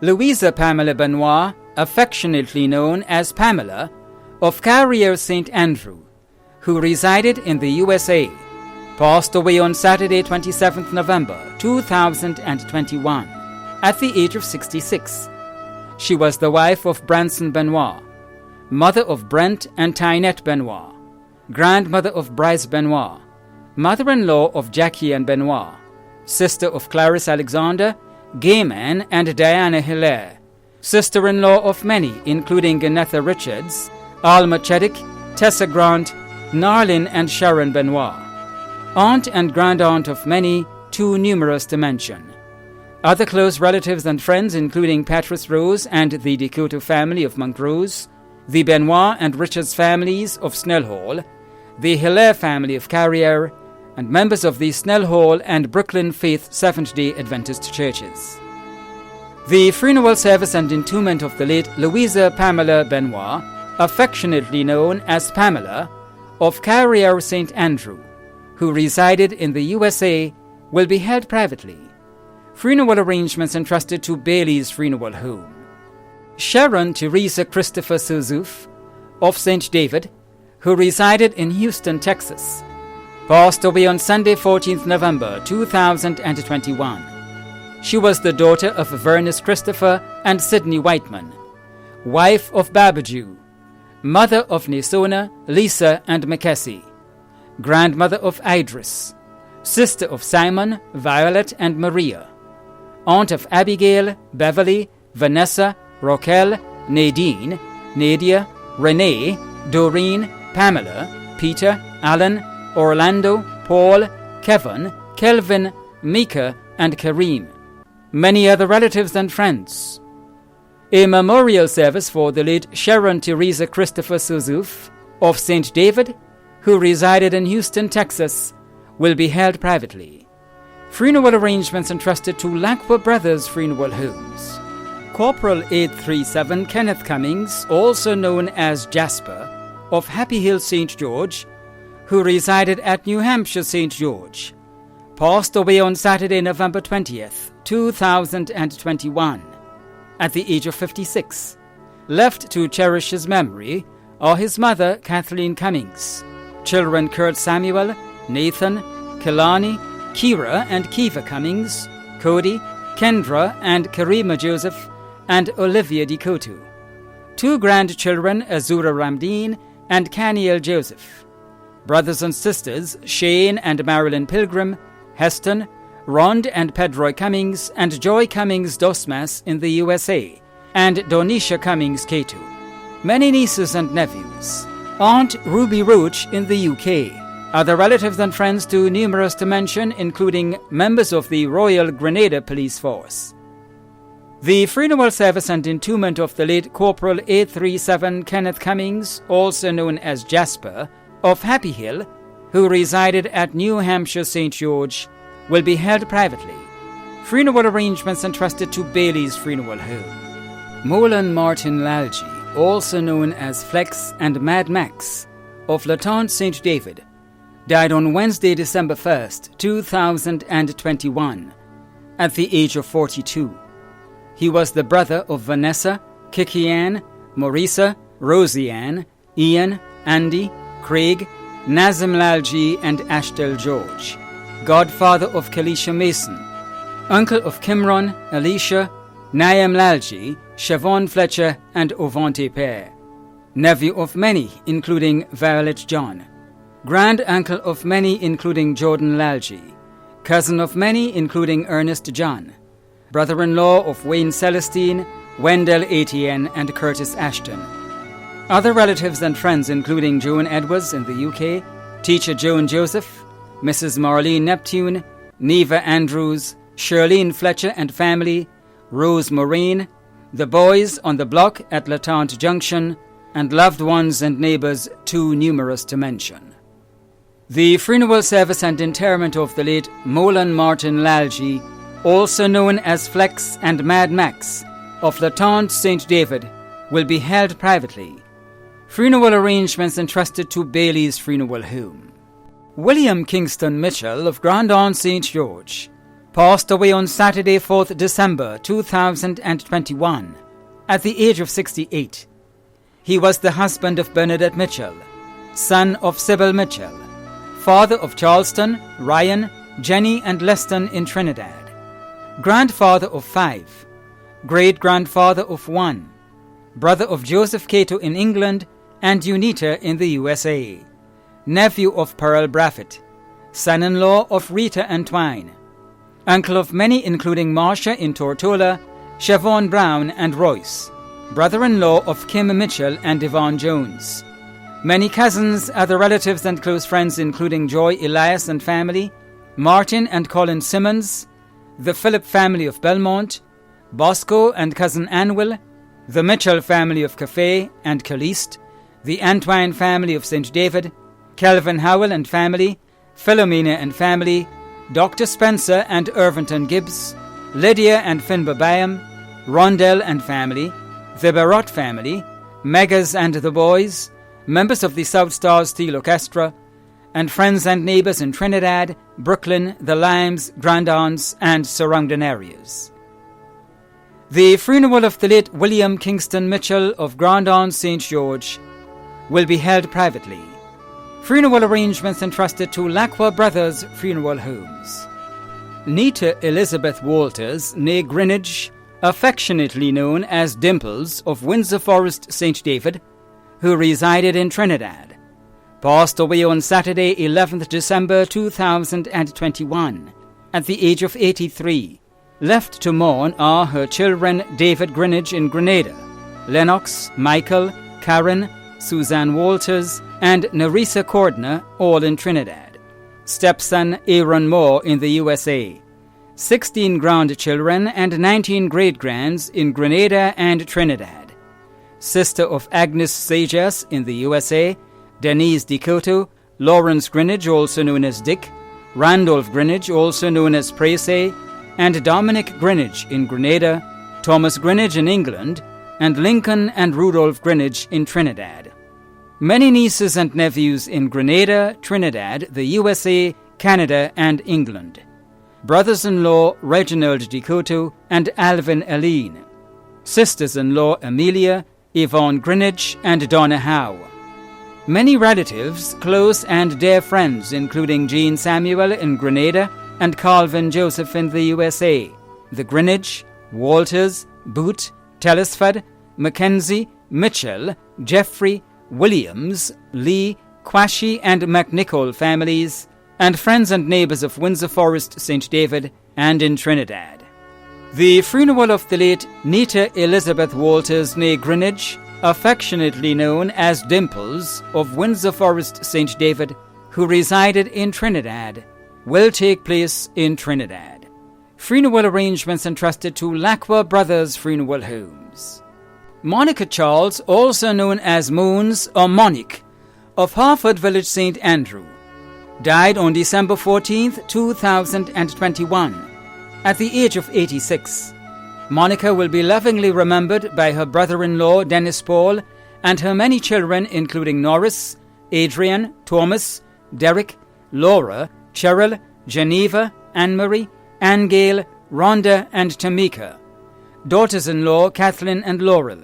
Louisa Pamela Benoit, affectionately known as Pamela, of Carrier St. Andrew, who resided in the USA, passed away on Saturday 27th November 2021 at the age of 66. She was the wife of Branson Benoit, mother of Brent and Tynette Benoit, grandmother of Bryce Benoit, mother-in-law of Jackie Ann Benoit, sister of Clarice Alexander, Gayman and Diana Hilaire, sister-in-law of many including Ganetha Richards, Alma Cheddick, Tessa Grant, Narlin and Sharon Benoit, aunt and grandaunt of many, too numerous to mention. Other close relatives and friends including Patrice Rose and the Decoto family of Montrose, the Benoit and Richards families of Snell Hall, the Hilaire family of Carrier, and members of the Snell Hall and Brooklyn Faith Seventh-day Adventist churches. The funeral service and entombment of the late Louisa Pamela Benoit, affectionately known as Pamela, of Carrier St. Andrew, who resided in the USA, will be held privately. Funeral arrangements entrusted to Bailey's Funeral Home. Sharon Teresa Christopher Souzouf, of St. David, who resided in Houston, Texas, passed away on Sunday 14th November 2021. She was the daughter of Vernice Christopher and Sidney Whiteman, wife of Babajou, mother of Nisona, Lisa, and McKessie, grandmother of Idris, sister of Simon, Violet, and Maria, aunt of Abigail, Beverly, Vanessa, Raquel, Nadine, Nadia, Renee, Doreen, Pamela, Peter, Alan, Orlando, Paul, Kevin, Kelvin, Mika, and Kareem. Many other relatives and friends. A memorial service for the late Sharon Teresa Christopher Souzouf of St. David, who resided in Houston, Texas, will be held privately. Funeral arrangements entrusted to Lacqua Brothers Funeral Homes. Corporal 837 Kenneth Cummings, also known as Jasper, of Happy Hill St. George, who resided at New Hampshire St. George, passed away on Saturday, November 20th, 2021, at the age of 56. Left to cherish his memory are his mother, Kathleen Cummings, children Kurt Samuel, Nathan, Kelani, Kira and Kiva Cummings, Cody, Kendra and Karima Joseph, and Olivia Decoto. Two grandchildren, Azura Ramdeen and Caniel Joseph. Brothers and sisters, Shane and Marilyn Pilgrim, Heston, Rond and Pedroy Cummings, and Joy Cummings Dosmas in the USA, and Donisha Cummings Ketu. Many nieces and nephews. Aunt Ruby Roach in the UK. Other relatives and friends too numerous to mention, including members of the Royal Grenada Police Force. The funeral service and entombment of the late Corporal 837 Kenneth Cummings, also known as Jasper, of Happy Hill, who resided at New Hampshire St. George, will be held privately. Funeral arrangements entrusted to Bailey's Funeral Home. Molan Martin Lalji, also known as Flex and Mad Max, of Latente St. David, died on Wednesday, December 1st, 2021, at the age of 42. He was the brother of Vanessa, Kikianne, Maurisa, Roseanne, Ian, Andy, Craig, Nazim Lalji, and Ashtel George, godfather of Kalisha Mason, uncle of Kimron, Alicia, Nayam Lalji, Siobhan Fletcher, and Ovante Pear, nephew of many, including Violet John, grand-uncle of many, including Jordan Lalji, cousin of many, including Ernest John, brother-in-law of Wayne Celestine, Wendell Etienne, and Curtis Ashton. Other relatives and friends including Joan Edwards in the UK, teacher Joan Joseph, Mrs. Marlene Neptune, Neva Andrews, Shirlene Fletcher and family, Rose Moraine, the boys on the block at Latente Junction, and loved ones and neighbors too numerous to mention. The funeral service and interment of the late Molan Martin Lalji, also known as Flex and Mad Max, of Latente St. David, will be held privately. Funeral arrangements entrusted to Bailey's Funeral Home. William Kingston Mitchell of Grandon St. George, passed away on Saturday, 4th December 2021, at the age of 68. He was the husband of Bernadette Mitchell, son of Sybil Mitchell, father of Charleston, Ryan, Jenny and Leston in Trinidad, grandfather of 5, great-grandfather of 1, brother of Joseph Cato in England and Unita in the USA, nephew of Pearl Braffett, son-in-law of Rita and Twine, uncle of many including Marcia in Tortola, Siobhan Brown and Royce, brother-in-law of Kim Mitchell and Yvonne Jones, many cousins, other relatives and close friends including Joy Elias and family, Martin and Colin Simmons, the Phillip family of Belmont, Bosco and cousin Anwell, the Mitchell family of Cafe and Caliste, the Antwine family of St. David, Kelvin Howell and family, Philomena and family, Dr. Spencer and Irvington Gibbs, Lydia and Finbar Byam, Rondell and family, the Barrott family, Megas and the boys, members of the South Star Steel Orchestra, and friends and neighbors in Trinidad, Brooklyn, the Limes, Grand Anse, and surrounding areas. The funeral of the late William Kingston Mitchell of Grand Anse, St. George, will be held privately. Funeral arrangements entrusted to Lacqua Brothers Funeral Homes. Nita Elizabeth Walters, née Greenwich, affectionately known as Dimples of Windsor Forest, St. David, who resided in Trinidad, passed away on Saturday, 11th December 2021, at the age of 83. Left to mourn are her children David Greenwich in Grenada, Lennox, Michael, Karen, Suzanne Walters, and Nerissa Cordner, all in Trinidad. Stepson Aaron Moore in the USA. 16 grandchildren and 19 great-grands in Grenada and Trinidad. Sister of Agnes Sajas in the USA, Denise DeCoto, Lawrence Greenwich, also known as Dick, Randolph Greenwich, also known as Prese, and Dominic Greenwich in Grenada, Thomas Greenwich in England, and Lincoln and Rudolph Greenwich in Trinidad. Many nieces and nephews in Grenada, Trinidad, the USA, Canada, and England. Brothers-in-law Reginald DeCoto and Alvin Aline. Sisters-in-law Amelia, Yvonne Greenwich, and Donna Howe. Many relatives, close and dear friends including Jean Samuel in Grenada and Calvin Joseph in the USA, the Greenwich, Walters, Boot, Telesford, Mackenzie, Mitchell, Jeffrey, Williams, Lee, Quashie and McNichol families, and friends and neighbours of Windsor Forest, St. David, and in Trinidad. The funeral of the late Nita Elizabeth Walters née Greenwich, affectionately known as Dimples of Windsor Forest, St. David, who resided in Trinidad, will take place in Trinidad. Funeral arrangements entrusted to Lacqua Brothers Funeral Homes. Monica Charles, also known as Moons or Monique, of Harford Village, St. Andrew, died on December 14, 2021, at the age of 86. Monica will be lovingly remembered by her brother-in-law Dennis Paul and her many children including Norris, Adrian, Thomas, Derek, Laura, Cheryl, Geneva, Anne-Marie, Anne-Gail, Rhonda and Tamika. Daughters-in-law Kathleen and Laurel.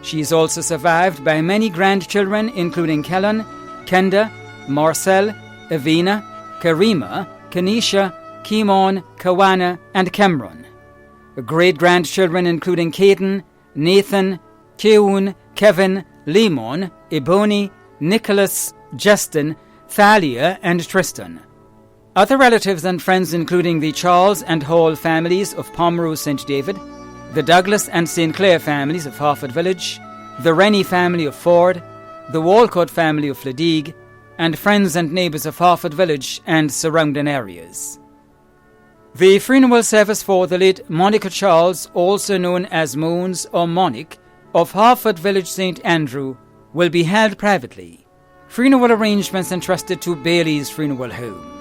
She is also survived by many grandchildren including Kellen, Kenda, Marcel, Evina, Karima, Kanisha, Kimon, Kawana, and Cameron. Great-grandchildren including Caden, Nathan, Keun, Kevin, Lemon, Ebony, Nicholas, Justin, Thalia, and Tristan. Other relatives and friends including the Charles and Hall families of Pomeroy St. David, the Douglas and St. Clair families of Harford Village, the Rennie family of Ford, the Walcott family of Ladigue, and friends and neighbours of Harford Village and surrounding areas. The funeral service for the late Monica Charles, also known as Moons or Monique, of Harford Village, St. Andrew, will be held privately. Funeral arrangements entrusted to Bailey's Funeral Home.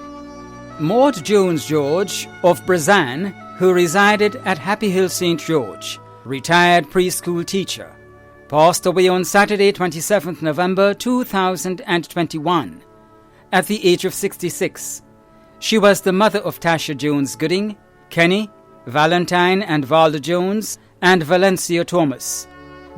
Maud Jones George of Brazan, who resided at Happy Hill St. George, retired preschool teacher, passed away on Saturday 27th November 2021 at the age of 66. She was the mother of Tasha Jones Gooding, Kenny, Valentine and Valda Jones, and Valencia Thomas.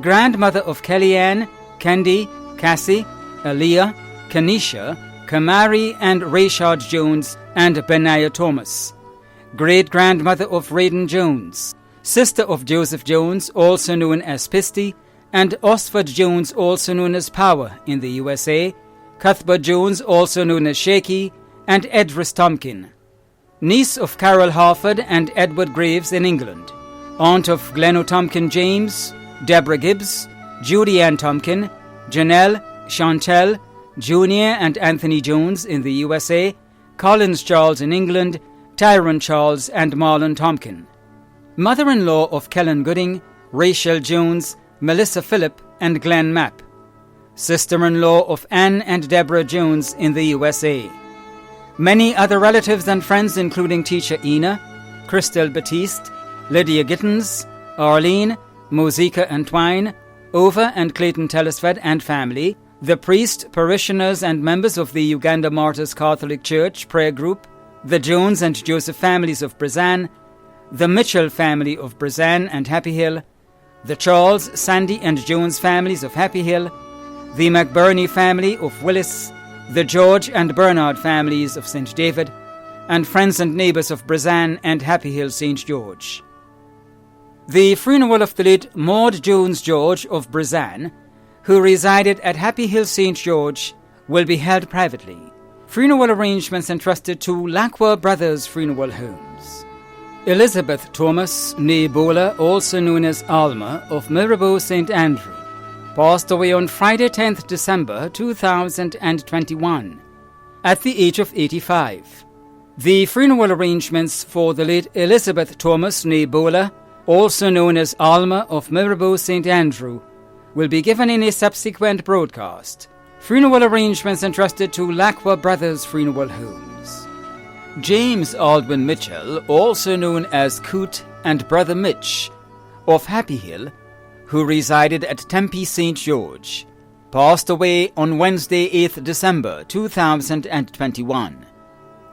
Grandmother of Kellyanne, Kendi, Cassie, Aaliyah, Kanisha, Kamari and Rayshard Jones, and Benaiah Thomas. Great-grandmother of Raiden Jones, sister of Joseph Jones, also known as Pisty, and Osford Jones, also known as Power in the USA, Cuthbert Jones, also known as Shaky, and Edris Tompkin. Niece of Carol Harford and Edward Graves in England. Aunt of Glenn Tompkin James, Deborah Gibbs, Judy Ann Tompkin, Janelle, Chantel, Junior and Anthony Jones in the USA, Collins Charles in England, Tyrone Charles and Marlon Tompkin. Mother-in-law of Kellen Gooding, Rachel Jones, Melissa Phillip and Glenn Mapp. Sister-in-law of Anne and Deborah Jones in the USA. Many other relatives and friends including teacher Ina, Christel Batiste, Lydia Gittins, Arlene, Mosika and Twine, Ova and Clayton Telesford and family, the priest, parishioners and members of the Uganda Martyrs Catholic Church prayer group, the Jones and Joseph families of Brazan, the Mitchell family of Brazan and Happy Hill, the Charles, Sandy and Jones families of Happy Hill, the McBurney family of Willis, the George and Bernard families of St. David, and friends and neighbours of Brazan and Happy Hill St. George. The funeral of the late Maud Jones George of Brazan, who resided at Happy Hill St. George, will be held privately. Funeral arrangements entrusted to Lacqua Brothers Funeral Homes. Elizabeth Thomas Nebola, also known as Alma, of Mirabo St. Andrew, passed away on Friday 10th December 2021 at the age of 85. The funeral arrangements for the late Elizabeth Thomas Nebola, also known as Alma of Mirabo St. Andrew, will be given in a subsequent broadcast. Funeral arrangements entrusted to Lacqua Brothers Funeral Homes. James Aldwin Mitchell, also known as Coot and Brother Mitch, of Happy Hill, who resided at Tempe St. George, passed away on Wednesday 8th December 2021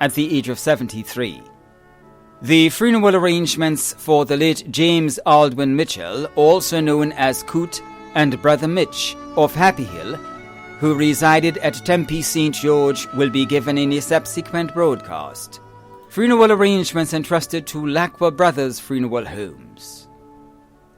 at the age of 73. The funeral arrangements for the late James Aldwin Mitchell, also known as Coot and Brother Mitch, of Happy Hill, who resided at Tempe St. George, will be given in a subsequent broadcast. Funeral arrangements entrusted to Lacqua Brothers Funeral Homes.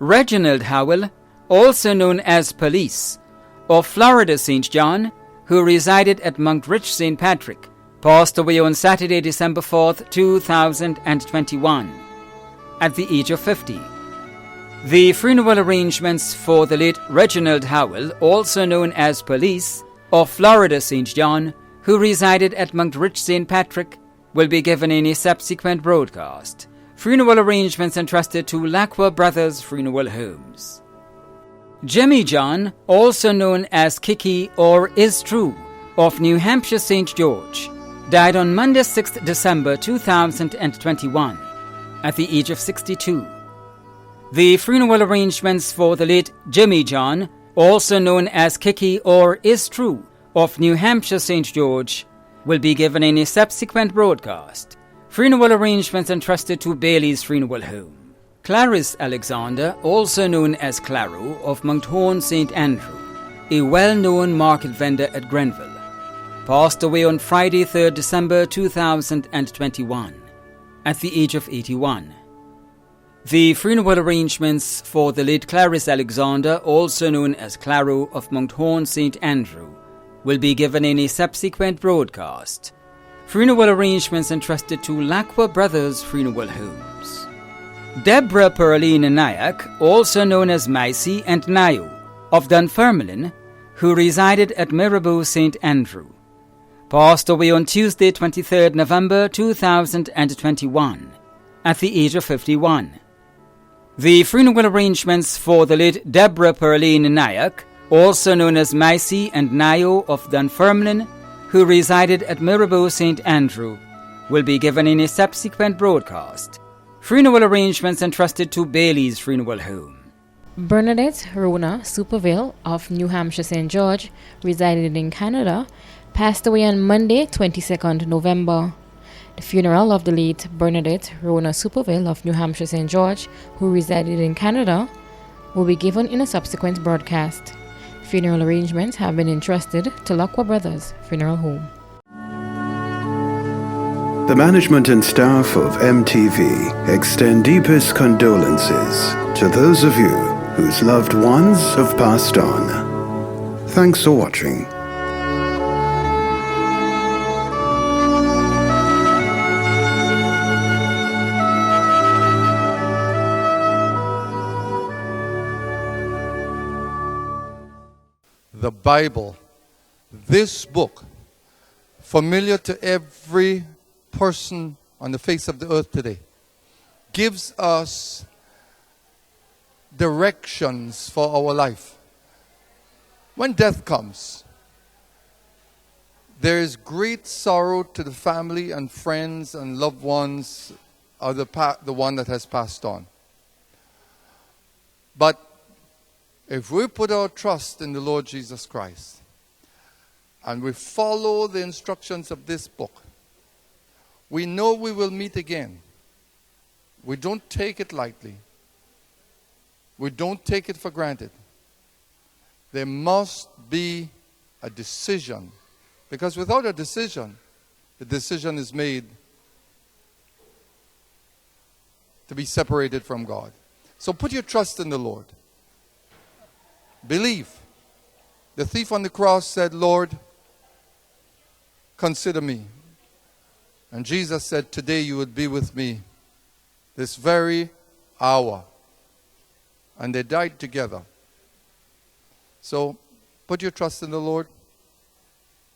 Reginald Howell, also known as Police, of Florida St. John, who resided at Monkridge St. Patrick, passed away on Saturday, December 4th, 2021, at the age of 50. The funeral arrangements for the late Reginald Howell, also known as Police, of Florida St. John, who resided at Monkridge St. Patrick, will be given in a subsequent broadcast. Funeral arrangements entrusted to Lacqua Brothers Funeral Homes. Jimmy John, also known as Kiki or Is True, of New Hampshire St. George, died on Monday 6th December 2021 at the age of 62. The funeral arrangements for the late Jimmy John, also known as Kiki or Is True, of New Hampshire St. George, will be given in a subsequent broadcast. Funeral arrangements entrusted to Bailey's Funeral Home. Clarice Alexander, also known as Claro, of Monthorn St. Andrew, a well-known market vendor at Grenville, passed away on Friday 3rd December 2021 at the age of 81. The funeral arrangements for the late Clarice Alexander, also known as Claro, of Monthorn St. Andrew, will be given in a subsequent broadcast. Funeral arrangements entrusted to Lacqua Brothers Funeral Homes. Deborah Perline Nayak, also known as Maisy and Nayo, of Dunfermline, who resided at Mirabo St. Andrew, passed away on Tuesday 23rd November 2021 at the age of 51. The funeral arrangements for the late Deborah Perline Nayak, also known as Maisy and Nayo of Dunfermline, who resided at Mirabo St. Andrew, will be given in a subsequent broadcast. Funeral arrangements entrusted to Bailey's Funeral Home. Bernadette Rona Superville of New Hampshire St. George, resided in Canada, passed away on Monday, 22nd November. The funeral of the late Bernadette Rona Superville of New Hampshire St. George, who resided in Canada, will be given in a subsequent broadcast. Funeral arrangements have been entrusted to Lacqua Brothers Funeral Home. The management and staff of MTV extend deepest condolences to those of you whose loved ones have passed on. Thanks for watching. The Bible, this book, familiar to every person on the face of the earth today, gives us directions for our life. When death comes, there is great sorrow to the family and friends and loved ones of the one that has passed on. But if we put our trust in the Lord Jesus Christ and we follow the instructions of this book, we know we will meet again. We don't take it lightly. We don't take it for granted. There must be a decision, because without a decision, the decision is made to be separated from God. So put your trust in the Lord. Believe. The thief on the cross said, Lord, consider me. And Jesus said, today you would be with me this very hour. And they died together. So put your trust in the Lord,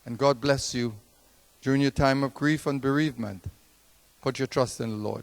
and God bless you during your time of grief and bereavement. Put your trust in the Lord.